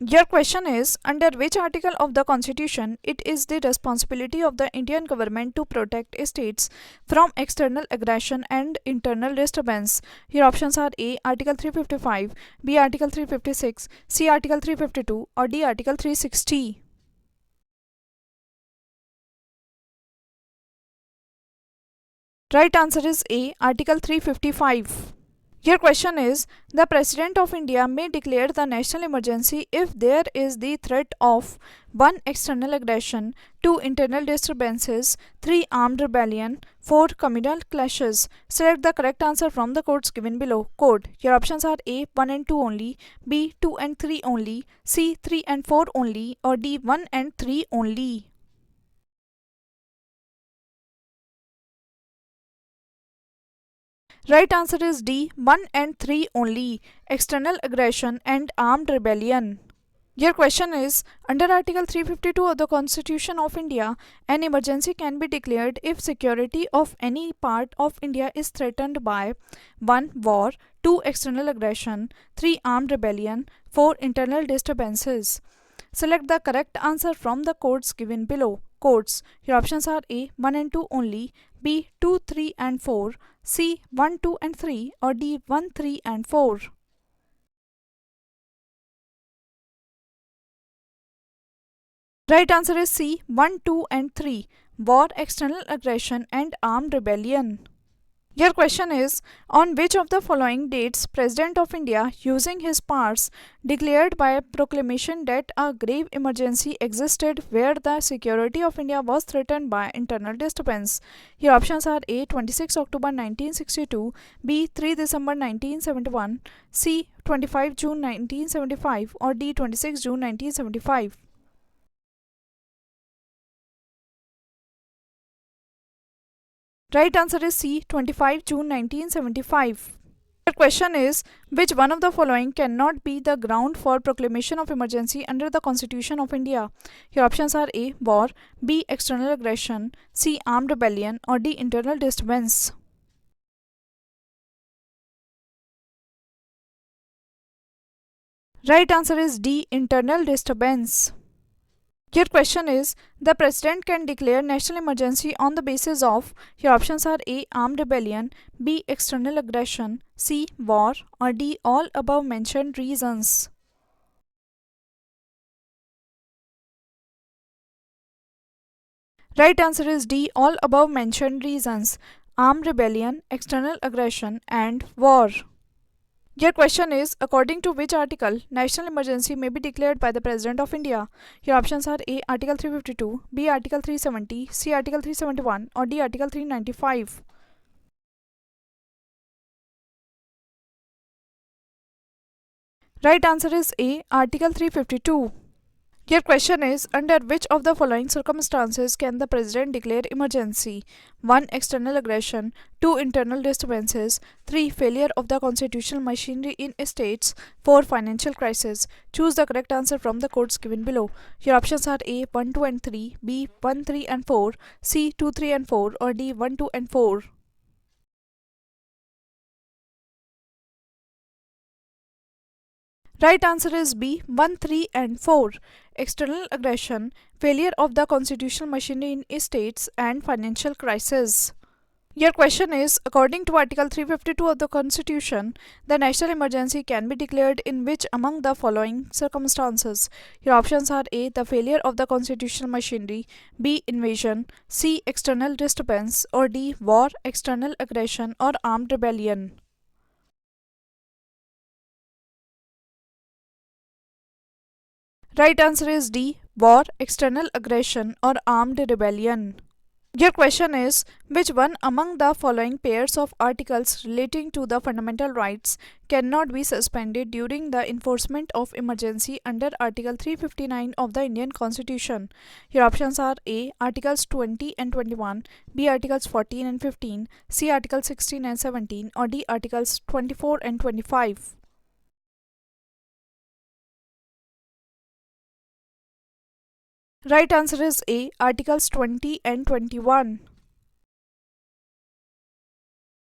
Your question is under which article of the Constitution it is the responsibility of the Indian government to protect states from external aggression and internal disturbance. Your options are A. Article 355, B. Article 356, C. Article 352, or D. Article 360. Right answer is A. Article 355. Your question is the President of India may declare the national emergency if there is the threat of 1. External aggression, 2. Internal disturbances, 3. Armed rebellion, 4. Communal clashes. Select the correct answer from the codes given below. Code. Your options are A. 1 and 2 only, B. 2 and 3 only, C. 3 and 4 only, or D. 1 and 3 only. Right answer is D. 1 and 3 only. External aggression and armed rebellion. Your question is under Article 352 of the Constitution of India, an emergency can be declared if security of any part of India is threatened by 1. War, 2. External aggression, 3. Armed rebellion, 4. Internal disturbances. Select the correct answer from the codes given below. Codes. Your options are A. 1 and 2 only, B. 2, 3 and 4, C. 1, 2 and 3, or D. 1, 3 and 4. Right answer is C. 1, 2 and 3. War, external aggression and armed rebellion. Your question is on which of the following dates President of India using his powers declared by proclamation that a grave emergency existed where the security of India was threatened by internal disturbance. Your options are A. 26 October 1962, B. 3 December 1971, C. 25 June 1975, or D. 26 June 1975. Right answer is C. 25 June 1975. Your question is which one of the following cannot be the ground for proclamation of emergency under the Constitution of India? Your options are A. War, B. External aggression, C. Armed rebellion, or D. Internal disturbance. Right answer is D. Internal disturbance. Your question is the president can declare national emergency on the basis of your options are A. Armed rebellion, B. External aggression, C. War, or D. All above mentioned reasons. Right answer is D. All above mentioned reasons. Armed rebellion, external aggression, and war. Your question is according to which article national emergency may be declared by the President of India? Your options are A. Article 352, B. Article 370, C. Article 371, or D. Article 395. Right answer is A. Article 352. Your question is under which of the following circumstances can the president declare emergency? 1. External aggression, 2. Internal disturbances, 3. Failure of the constitutional machinery in states, 4. Financial crisis. Choose the correct answer from the codes given below. Your options are A. 1, 2 and 3, B. 1, 3 and 4, C. 2, 3 and 4, or D. 1, 2 and 4. Right answer is B. 1, 3 and 4. External aggression, failure of the constitutional machinery in states, and financial crisis. Your question is according to Article 352 of the Constitution, the national emergency can be declared in which among the following circumstances? Your options are A. The failure of the constitutional machinery, B. Invasion, C. External disturbance, or D. War, external aggression, or armed rebellion. Right answer is D. War, external aggression, or armed rebellion. Your question is which one among the following pairs of articles relating to the fundamental rights cannot be suspended during the enforcement of emergency under Article 359 of the Indian Constitution? Your options are A. Articles 20 and 21, B. Articles 14 and 15, C. Articles 16 and 17, or D. Articles 24 and 25. Right answer is A. Articles 20 and 21.